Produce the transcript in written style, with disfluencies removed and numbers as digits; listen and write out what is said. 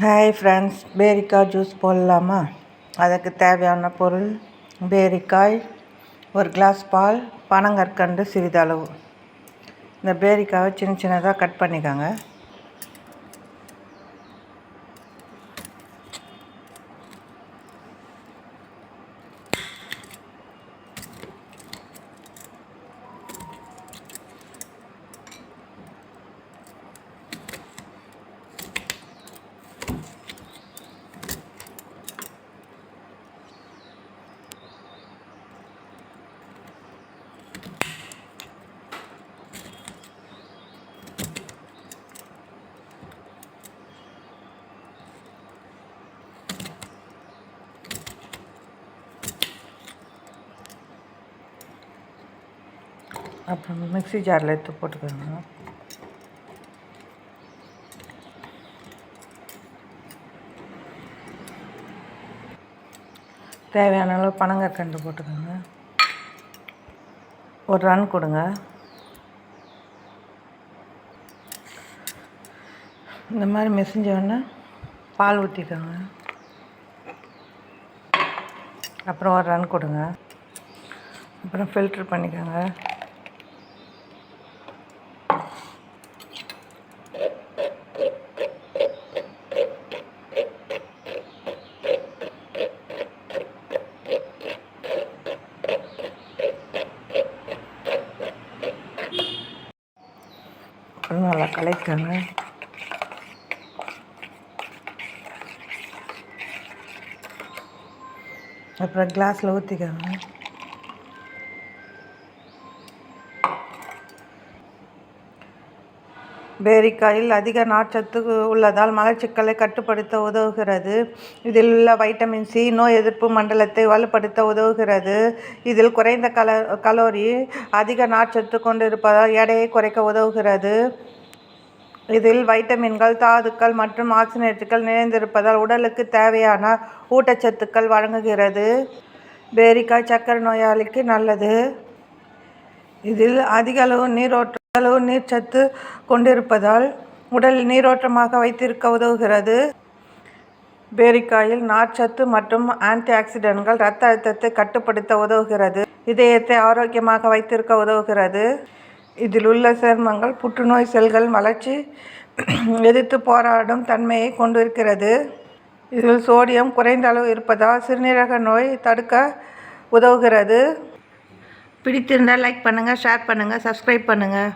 Hi friends, பேரிக்காய் juice போடலாமா? அதுக்கு தேவையான பொருள்: பேரிக்காய், ஒரு கிளாஸ் பால், பனங்கற்கண்டு சிறிதளவு. இந்த பேரிக்காயை சின்ன சின்னதாக கட் பண்ணிக்கோங்க. அப்புறம் மிக்ஸி ஜாரில் எடுத்து போட்டுக்கோங்க. தேவையான அளவு பனங்கற்கண்டு போட்டுக்கோங்க. ஒரு ரன் கொடுங்க. இந்த மாதிரி மெசிஞ்சோடனே பால் ஊற்றிக்கோங்க. அப்புறம் ஒரு ரன் கொடுங்க. அப்புறம் ஃபில்ட்ரு பண்ணிக்கோங்க. அப்புறம் நல்லா கலக்கிக்கோங்க. அப்புறம் கிளாஸில் ஊற்றிக்கோங்க. பேரிக்காயில் அதிக நார்ச்சத்து உள்ளதால் மலச்சிக்கலை கட்டுப்படுத்த உதவுகிறது. இதில் உள்ள வைட்டமின் சி நோய் எதிர்ப்பு மண்டலத்தை வலுப்படுத்த உதவுகிறது. இதில் குறைந்த கலோரி, அதிக நார்ச்சத்து கொண்டிருப்பதால் எடையை குறைக்க உதவுகிறது. இதில் வைட்டமின்கள், தாதுக்கள் மற்றும் ஆக்சிஜனேட்டுகள் நிறைந்திருப்பதால் உடலுக்கு தேவையான ஊட்டச்சத்துக்கள் வழங்குகிறது. பேரிக்காய் சர்க்கரை நோயாளிக்கு நல்லது. இதில் அதிக அளவு நீர்ச்சத்து கொண்டிருப்பதால் உடல் நீரோட்டமாக வைத்திருக்க உதவுகிறது. பேரிக்காயில் நார்ச்சத்து மற்றும் ஆன்டி ஆக்சிடென்ட்கள் இரத்த அழுத்தத்தை கட்டுப்படுத்த உதவுகிறது. இதயத்தை ஆரோக்கியமாக வைத்திருக்க உதவுகிறது. இதில் உள்ள சேர்மங்கள் புற்றுநோய் செல்கள் வளர்ச்சி எதிர்த்து போராடும் தன்மையை கொண்டிருக்கிறது. இதில் சோடியம் குறைந்த அளவு இருப்பதால் சிறுநீரக நோய் தடுக்க உதவுகிறது. பிடித்திருந்தால் லைக் பண்ணுங்கள், ஷேர் பண்ணுங்கள், சப்ஸ்கிரைப் பண்ணுங்கள்.